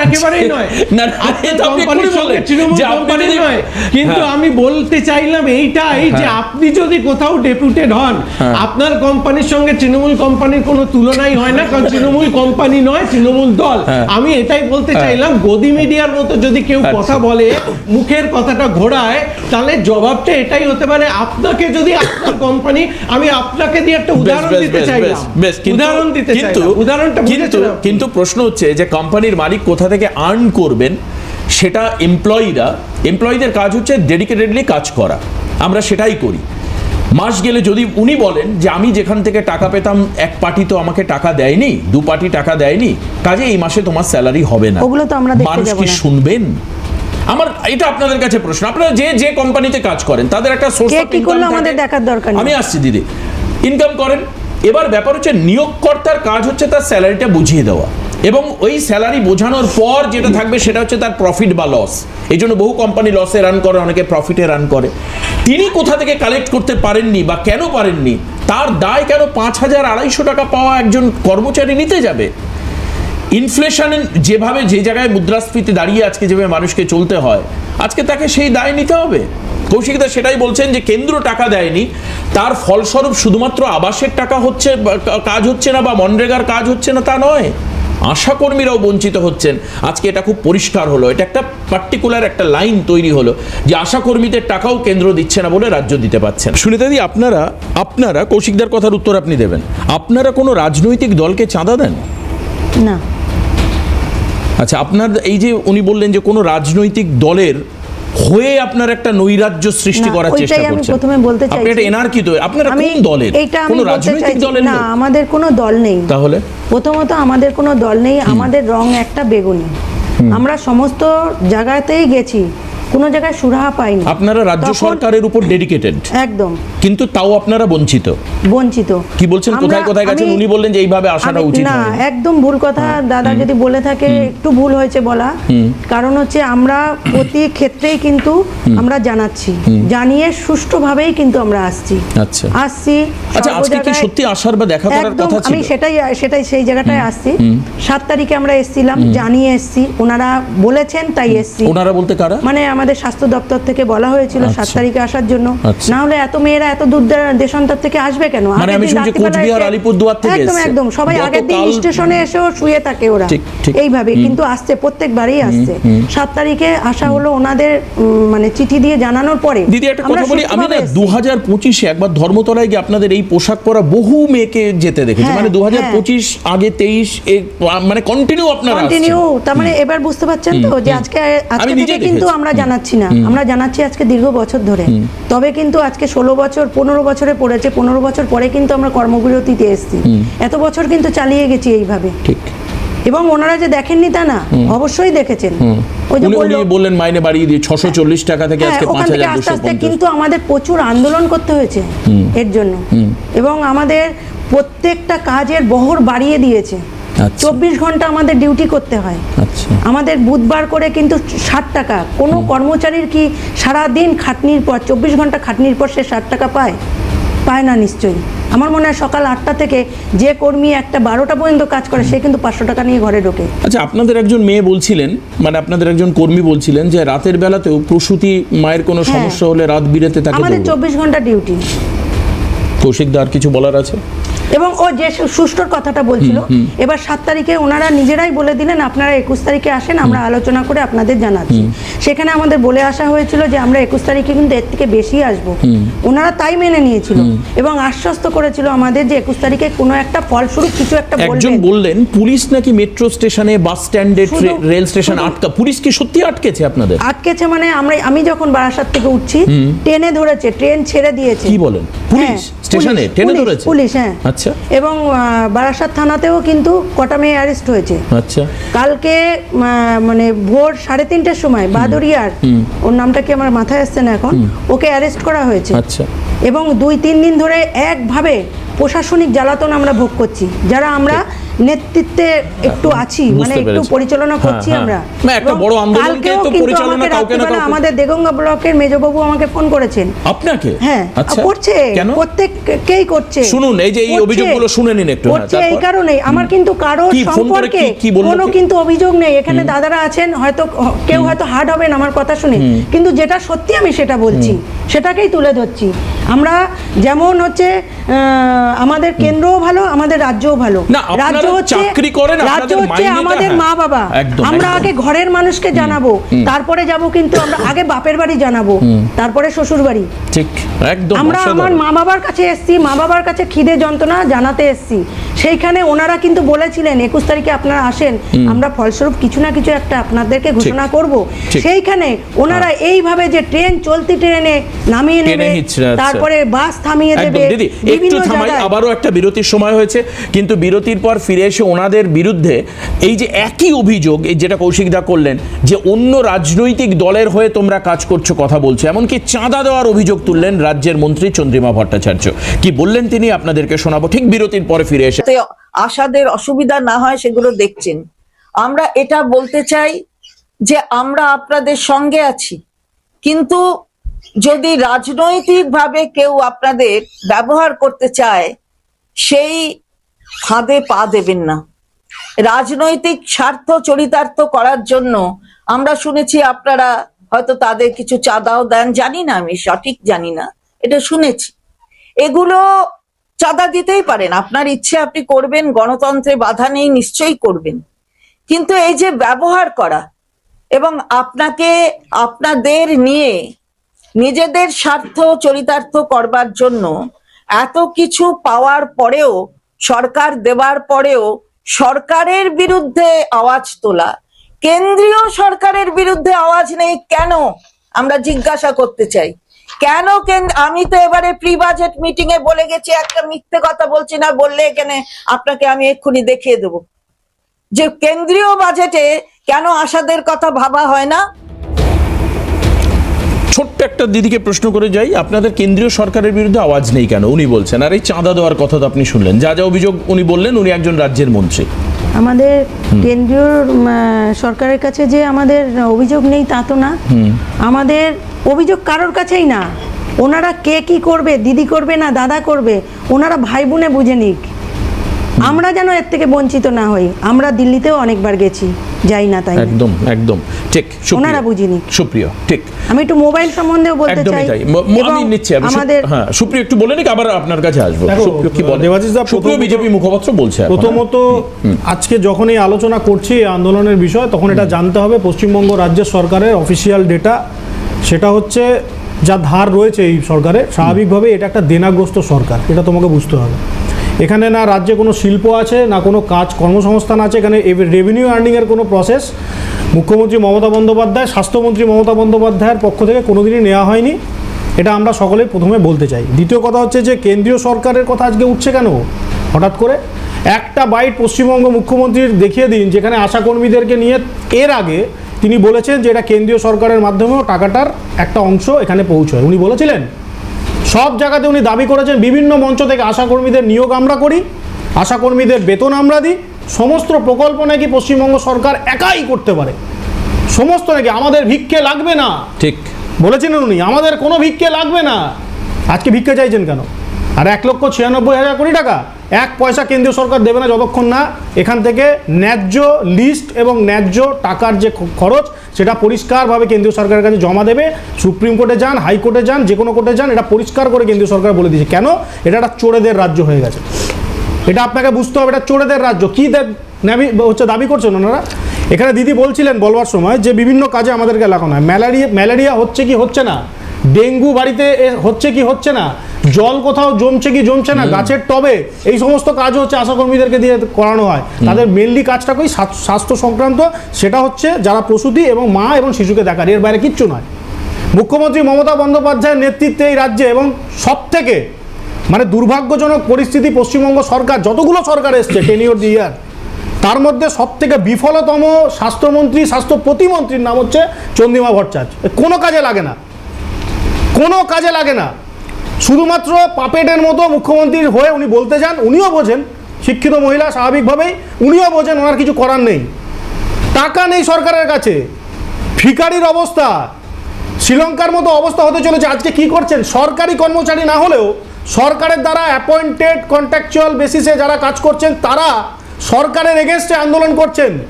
একেবারেই নয়, কোম্পানির সঙ্গে তৃণমূল কোম্পানি নয়, কিন্তু আমি বলতে চাইলাম এইটাই যে আপনি যদি কোথাও ডেপুটেড হন, আপনার কোম্পানির সঙ্গে তৃণমূল কোম্পানির কোনো তুলনাই হয় না, কারণ তৃণমূল কোম্পানি নয়, তৃণমূল দল। আমি এটাই বলতে চাইলাম, গদি মিডিয়ার মতো যদি কেউ কথা বলে, মুখের কথাটা ঘোরায়, তাহলে জবাবটা এটাই হতে পারে, আপনাকে যদি আপনার কোম্পানি, আমি আপনাকে দিয়ে একটা উদাহরণ দিতে চাইলাম, উদাহরণ দিতে চাইলাম, উদাহরণটা বুঝেছিলাম। কিন্তু প্রশ্ন হচ্ছে যে কোম্পানির মালিক কোথা থেকে আর্ন করবেন, সেটা এমপ্লয়ীদের কাজ হচ্ছে ডেডিকেটেডলি কাজ করা, আমরা সেটাই করি। মাস গেলে যদি উনি বলেন যে আমি যেখান থেকে টাকা পেতাম, এক পার্টি তো আমাকে টাকা দেয়নি, দু পার্টি টাকা দেয়নি, কাজে এই মাসে তোমার স্যালারি হবে না, ওগুলো তো আমরা দেখতে মানুষ যাব কি না। শুনবেন? আমার এটা আপনাদের কাছে প্রশ্ন, আপনারা যে কোম্পানিতে কাজ করেন তাদের একটা সোর্স অফ ইনকাম আমাদের দেখার দরকার নেই। আমি আসছি দিদি, ইনকাম করেন। এবার ব্যাপার হচ্ছে নিয়োগকর্তার কাজ হচ্ছে তার স্যালারিটা বুঝিয়ে দেওয়া, এবং ওই স্যালারি বোঝানোর পর যেটা থাকবে সেটা হচ্ছে তার প্রফিট বা লস। এই জন্য বহু কোম্পানি লসে রান করে, অনেকে প্রফিটে রান করে। তিনি কোথা থেকে কালেক্ট করতে পারেননি বা কেন পারেননি, তার দায় কেন 5,250 টাকা পাওয়া একজন কর্মচারী নিতে যাবে? ইনফ্লেশন যেভাবে যে জায়গায় মুদ্রাস্ফীতি দাঁড়িয়ে আজকে যেভাবে মানুষকে চলতে হয়, আজকে তাকে সেই দায় নিতে হবে। কৌশিকদা সেটাই বলছেন যে কেন্দ্র টাকা দেয়নি, তার ফলস্বরূপ শুধুমাত্র আবাসের টাকা হচ্ছে, কাজ হচ্ছে না, বা মনরেগার কাজ হচ্ছে না তা নয়, আশাকর্মীরাও বঞ্চিত হচ্ছেন। আজকে এটা খুব পরিষ্কার হলো, এটা একটা পার্টিকুলার একটা লাইন তৈরি হলো যে আশাকর্মীদের টাকাও কেন্দ্র দিচ্ছে না বলে রাজ্য দিতে পারছেন। সুনিতাদি, আপনারা কৌশিকদার কথার উত্তর আপনি দেবেন, আপনারা কোনো রাজনৈতিক দলকে চাঁদা দেন না? আচ্ছা, আপনার এই যে উনি বললেন যে কোনো রাজনৈতিক দলের হয়ে আপনার একটা নৈরাজ্য সৃষ্টি করার চেষ্টা করছেন, আমি প্রথমে বলতে চাই আপনি এটা এনার্কি তো, আপনারা কোন দলের? কোনো রাজনৈতিক দলের না, আমাদের কোনো দল নেই। তাহলে প্রথমত আমাদের কোনো দল নেই, আমাদের রং একটা বেগুনি। আমরা সমস্ত জায়গাতেই গেছি, কোনো জায়গায় সুরাহা পাইনি। আপনারা রাজ্য সরকারের উপর ডেডিকেটেড একদম, কিন্তু তাও আপনারা বঞ্চিত। কি বলছেন? কোথায় গেছেন? উনি বললেন যে এইভাবে আসাটা উচিত না, একদম ভুল কথা দাদা যদি বলে থাকে, একটু ভুল হয়েছে বলা। কারণ হচ্ছে আমরা প্রতি ক্ষেত্রেই কিন্তু আমরা জানাচ্ছি, জানিয়ে সুষ্ঠুভাবেই কিন্তু আমরা আসছি। আচ্ছা, আজকে কি সত্যি আসার বা দেখা করার কথা ছিল? আমি সেটাই সেই জায়গাটায় আসছি। 7 তারিখে আমরা এসেছিলাম, জানিয়ে এসেছি, ওনারা বলেছেন তাই এসেছি। ওনারা বলতে কারা? মানে আমাদের স্বাস্থ্য দপ্তর থেকে বলা হয়েছিল 7 তারিখে আসার জন্য, না হলে এত মেয়েরা এত দূর দেশান্তর থেকে আসবে কেন? মানে আমি শুনছি কোচবিহার, আলিপুরদুয়ার থেকে এসেছে। একদম সবাই আগের দিন স্টেশনে এসেও শুয়ে থাকে ওরা, এইভাবে কিন্তু আসছে, প্রত্যেকবারই আসছে। 7 তারিখে আসা হলো, ওনাদের মানে চিঠি দিয়ে জানানোর পরে। দিদি একটা কথা বলি, আমি না 2025-এ একবার ধর্মতলায় গিয়ে আপনাদের এই পোশাক পরা বহু মেয়েকে যেতে দেখেছি, মানে 2025 আগে 23 মানে কন্টিনিউ আপনারা তার মানে এবার বুঝতে পারছেন তো যে আজকে থেকে কিন্তু আমরা জানাচ্ছি না, আমরা জানাচ্ছি আজকে দীর্ঘ বছর ধরে। তবে কিন্তু আজকে 16 বছর 15 বছরে পড়েছে, 15 বছর পরে কিন্তু আমরা কর্মবিরতিতে এসেছি। এত বছর কিন্তু চালিয়ে গেছি এইভাবে। ঠিক। এবং ওনারা যে দেখেননি তা না, অবশ্যই দেখেছেন। ওই যে বললেন মাইনে বাড়িয়ে দিয়ে 640 টাকা থেকে আজকে 5250। কিন্তু আমাদের প্রচুর আন্দোলন করতে হয়েছে এর জন্য, এবং আমাদের প্রত্যেকটা কাজের বহর বাড়িয়ে দিয়েছে। 24 ঘন্টা আমাদের ডিউটি করতে হয়। আমাদের বুধবার করে কিন্তু 60 টাকা। কোনো কর্মচারীর কি সারাদিন খাটনির পর, 24 ঘন্টা খাটনির পর সে 60 টাকা পায় না? নিশ্চয়ই। আমার মনে হয় সকাল 8টা থেকে যে কর্মী একটা 12টা পর্যন্ত কাজ করে, সে কিন্তু 500 টাকা নিয়ে ঘরে ঢোকে। আচ্ছা, আপনাদের একজন মেয়ে বলছিলেন, মানে আপনাদের একজন কর্মী বলছিলেন যে রাতের বেলাতেও প্রসূতি মায়ের কোনো সমস্যা হলে রাত বিরেতে তাকে আমাদের 24 ঘন্টা ডিউটি। কৌশিকদার কিছু বলার আছে? এবং ও যে সুষ্ঠুর কথাটা বলছিল, এবার 7 তারিখে ওনারা নিজেরাই বলে দিলেন আপনারা 21 তারিখে আসেন, আমরা আলোচনা করে আপনাদের জানাচ্ছি। সেখানে আমাদের বলে আসা হয়েছিল যে আমরা 21 তারিখে কিন্তু এর থেকে বেশি আসবো। ওনারা তাই মেনে নিয়েছিল এবং আশ্বস্ত করেছিল আমাদের যে 21 তারিখে কোনো একটা ফলস্বরূপ কিছু একটা বলবেন। একজন বললেন পুলিশ নাকি মেট্রো স্টেশনে, বাস স্ট্যান্ডে, রেল স্টেশন আটকা। পুলিশ কি সত্যি আটকেছে আপনাদের? আটকেছে মানে আমি যখন বারাসাত থেকে উঠছি, ট্রেনে ধরেছে, ট্রেন ছেড়ে দিয়েছে। কি বলেন? পুলিশ স্টেশনে ট্রেনে ধরেছে? পুলিশ, হ্যাঁ। আচ্ছা। এবং বারাসাত থানাতেও কিন্তু কটা মেয়ে অ্যারেস্ট হয়েছে। আচ্ছা। কালকে মানে ভোর 3:30টার সময় বাদরিয়ার, ওর নামটা কি আমার মাথায় আসছে না এখন, ওকে অ্যারেস্ট করা হয়েছে। আচ্ছা। এবং 2-3 দিন ধরে একভাবে প্রশাসনিক জ্বালাতন আমরা ভোগ করছি, যারা আমরা নেতৃত্বে একটু আছি, মানে বুঝতে একটু পেরেছি। পরিচালনা করছি হ্যাঁ, আমরা। না, একটা এবং বড় আন্দোলনকে কালকেও তো কিন্তু পরিচালনা আমাকে কাউকে না রাত্রিবেলা কাউকে- আমাদের দেগঙ্গা ব্লকের মেজবাবু আমাকে ফোন করেছেন। আপনাকে? হ্যাঁ, আচ্ছা। করছে, কেন? প্রত্যেককেই করছে। শুনুন, এই যে এই করছে। অভিযোগগুলো শুনে নিন একটু। হ্যাঁ, করছে এই তারপর? কারণেই আমার কিন্তু কারোর কি, ফোন করে সম্পর্কে কি বললো কোনো কি? কিন্তু অভিযোগ নেই। এখানে দাদারা আছেন, হয়তো কেউ হয়তো হার্ড হবেন আমার কথা শুনে, কিন্তু যেটা সত্যি আমি সেটা বলছি, সেটাকেই তুলে ধরছি। আমরা যেমন হচ্ছে আমাদের কেন্দ্রও ভালো, আমাদের রাজ্যও ভালো। না, আপনারা রাজ্য হচ্ছে চাকরি করেন, রাজ্য আপনাদের হচ্ছে মাইনেটা, আমাদের হ্যাঁ, মা বাবা। একদম, আমরা একদম। আগে ঘরের মানুষকে জানাবো, তারপরে যাব, কিন্তু আমরা আগে বাপের বাড়ি জানাবো, তারপরে শ্বশুর বাড়ি। ঠিক, একদম আমরা অসাধারণ। আমার মা বাবার কাছে এসেছি, মা বাবার কাছে খিদে যন্ত্রণা জানাতে এসেছি। সেইখানে ওনারা কিন্তু বলেছিলেন 21 তারিখে আপনারা আসেন, আমরা ফলস্বরূপ কিছু না কিছু একটা আপনাদেরকে ঘোষণা করব। ঠিক। সেইখানে ওনারা এইভাবে যে ট্রেন চলতি ট্রেনে নামিয়ে টেনে নেবে, হিচড়াচ্ছে। তারপরে বাস থামিয়ে একদম দেবে দিদি, একটু বিভিন্ন থামাই, জায়গায়। আবারও একটা বিরতির সময় হয়েছে, কিন্তু বিরতির পর ফিরে এসে ওনাদের বিরুদ্ধে এই যে একই অভিযোগ, এই যেটা কৌশিকদা করলেন, যে অন্য রাজনৈতিক দলের হয়ে তোমরা কাজ করছো কথা বলছো, এমনকি চাঁদা দেওয়ার অভিযোগ তুললেন রাজ্যের মন্ত্রী চন্দ্রিমা ভট্টাচার্য। কি বললেন তিনি আপনাদেরকে শোনাবো ঠিক বিরতির পরে ফিরে এসে। যাতে আশাদের অসুবিধা না হয় সেগুলো দেখছেন। আমরা এটা বলতে চাই যে আমরা আপনাদের সঙ্গে আছি, কিন্তু যদি রাজনৈতিকভাবে কেউ আপনাদের ব্যবহার করতে চায়, সেই ফাঁদে পা দেবেন না। রাজনৈতিক স্বার্থ চরিতার্থ করার জন্য আমরা শুনেছি আপনারা হয়তো তাদের কিছু চাঁদাও দেন, জানি না, আমি সঠিক জানি না, এটা শুনেছি। এগুলো চাঁদা দিতেই পারেন, আপনার ইচ্ছে আপনি করবেন, গণতন্ত্রে বাধা নেই, নিশ্চয়ই করবেন। কিন্তু এই যে ব্যবহার করা এবং আপনাকে আপনাদের নিয়ে নিজেদের স্বার্থ চরিতার্থ করবার জন্য এত কিছু পাওয়ার পরেও, সরকার দেওয়ার পরেও সরকারের বিরুদ্ধে আওয়াজ তোলা, কেন্দ্রীয় সরকারের বিরুদ্ধে আওয়াজ নেই কেন, আমরা জিজ্ঞাসা করতে চাই। কেন আমি তো এবারে প্রি বাজেট মিটিং এ বলে গেছি, একটা মিথ্যে কথা বলছি না, বললে এখানে আপনাকে আমি এক্ষুনি দেখিয়ে দেব যে কেন্দ্রীয় বাজেটে কেন আশাদের কথা ভাবা হয় না। ছোট্ট একটা দিদিকে প্রশ্ন করে যাই, আপনাদের কেন্দ্রীয় সরকারের বিরুদ্ধে আওয়াজ নেই কেন উনি বলছেন, আর এই চাঁদা দেওয়ার কথা তো আপনি শুনলেন, যা যা অভিযোগ উনি বললেন, উনি একজন রাজ্যের মন্ত্রী। আমাদের কেন্দ্রীয় সরকারের কাছে যে আমাদের অভিযোগ নেই তা তো না, আমাদের অভিযোগ কারোর কাছেই না। ওনারা কে কি করবে, দিদি করবে না দাদা করবে, ওনারা ভাই বোনে বুঝে নিক, আমরা যেন এর থেকে বঞ্চিত না হই। আমরা দিল্লিতেও অনেকবার গেছি, যাই না তাই না। একদম একদম ঠিক, ওনারা বুঝিনি। সুপ্রিয় ঠিক, আমি একটু মোবাইল সম্বন্ধেও বলতে একদমই চাই। তাই। আমি নিচ্ছি, আমাদের হ্যাঁ সুপ্রিয় একটু বলে নিক, আবার আপনার কাছে আসবো। দেখো, সুপ্রিয় কি বলে? দেবাশিস দা, সুপ্রিয় বিজেপি মুখপাত্র বলছে এখন, প্রথমত আজকে যখন এই আলোচনা করছি এই আন্দোলনের বিষয়, তখন এটা জানতে হবে পশ্চিমবঙ্গ রাজ্য সরকারের অফিসিয়াল ডেটা, সেটা হচ্ছে যা ধার রয়েছে এই সরকারে, স্বাভাবিকভাবে এটা একটা দেনাগ্রস্ত সরকার, এটা তোমাকে বুঝতে হবে। এখানে না রাজ্যে কোনো শিল্প আছে, না কোনো কাজ কর্মসংস্থান আছে, এখানে রেভিনিউ আর্নিংয়ের কোনো প্রসেস মুখ্যমন্ত্রী মমতা বন্দ্যোপাধ্যায়, স্বাস্থ্যমন্ত্রী মমতা বন্দ্যোপাধ্যায়ের পক্ষ থেকে কোনোদিনই নেওয়া হয়নি। এটা আমরা সকলেই প্রথমে বলতে চাই। দ্বিতীয় কথা হচ্ছে যে কেন্দ্রীয় সরকারের কথা আজকে উঠছে কেন হঠাৎ করে? একটা বাইট পশ্চিমবঙ্গ মুখ্যমন্ত্রীর দেখিয়ে দিন যেখানে আশাকর্মীদেরকে নিয়ে এর আগে তিনি বলেছেন যে এটা কেন্দ্রীয় সরকারের মাধ্যমেও টাকাটার একটা অংশ এখানে পৌঁছয়। উনি বলেছিলেন, সব জায়গাতে উনি দাবি করেছেন, বিভিন্ন মঞ্চ থেকে আশাকর্মীদের নিয়োগ আমরা করি, আশাকর্মীদের বেতন আমরা দিই, সমস্ত প্রকল্প নাকি পশ্চিমবঙ্গ সরকার একাই করতে পারে, সমস্ত নাকি, আমাদের ভিক্ষে লাগবে না, ঠিক বলেছিলেন উনি, আমাদের কোনো ভিক্ষে লাগবে না। আজকে ভিক্ষে চাইছেন কেন? আর 1,96,000 কোটি টাকা এক পয়সা কেন্দ্রীয় সরকার দেবে না যতক্ষণ না এখান থেকে ন্যায্য লিস্ট এবং ন্যায্য টাকার যে খরচ সেটা পরিষ্কারভাবে কেন্দ্রীয় সরকারের কাছে জমা দেবে। সুপ্রিম কোর্টে যান, হাইকোর্টে যান, যে কোনো কোর্টে যান, এটা পরিষ্কার করে কেন্দ্রীয় সরকার বলে দিয়েছে। কেন? এটা একটা চোরেদের রাজ্য হয়ে গেছে, এটা আপনাকে বুঝতে হবে, এটা চোরেদের রাজ্য। কী দাবি করছেন ওনারা? এখানে দিদি বলছিলেন বলবার সময় যে বিভিন্ন কাজে আমাদেরকে লাগানো হয়, ম্যালেরিয়া হচ্ছে কি হচ্ছে না, ডেঙ্গু বাড়িতে হচ্ছে কি হচ্ছে না, জল কোথাও জমছে কি জমছে না, গাছের টবে, এই সমস্ত কাজ হচ্ছে আশাকর্মীদেরকে দিয়ে করানো হয়। তাদের মেনলি কাজটা কই? স্বাস্থ্য সংক্রান্ত, সেটা হচ্ছে যারা প্রসূতি এবং মা এবং শিশুকে দেখার, এর বাইরে কিচ্ছু নয়। মুখ্যমন্ত্রী মমতা বন্দ্যোপাধ্যায়ের নেতৃত্বে এই রাজ্যে এবং সব থেকে মানে দুর্ভাগ্যজনক পরিস্থিতি, পশ্চিমবঙ্গ সরকার যতগুলো সরকার এসছে টেনিওর দি ইয়ার, তার মধ্যে সব থেকে বিফলতম স্বাস্থ্যমন্ত্রী, স্বাস্থ্য প্রতিমন্ত্রীর নাম হচ্ছে চন্দ্রিমা ভট্টাচার্য। কোনো কাজে লাগে না, কোনো কাজে লাগে না, শুধুমাত্র পাপেটের মতো মুখ্যমন্ত্রীর হয়ে উনি বলতে যান, উনিও বোঝেন শিক্ষিত মহিলা স্বাভাবিকভাবেই উনিও বোঝেন ওনার কিছু করার নেই, টাকা নেই সরকারের কাছে, ভিখারির অবস্থা, শ্রীলঙ্কার মতো অবস্থা হতে চলেছে। আজকে কি করছেন, সরকারি কর্মচারী না হলেও সরকারের দ্বারা অ্যাপয়েন্টেড কন্ট্রাকচুয়াল বেসিসে যারা কাজ করছেন তারা সরকারের এগেনস্টে আন্দোলন করছেন।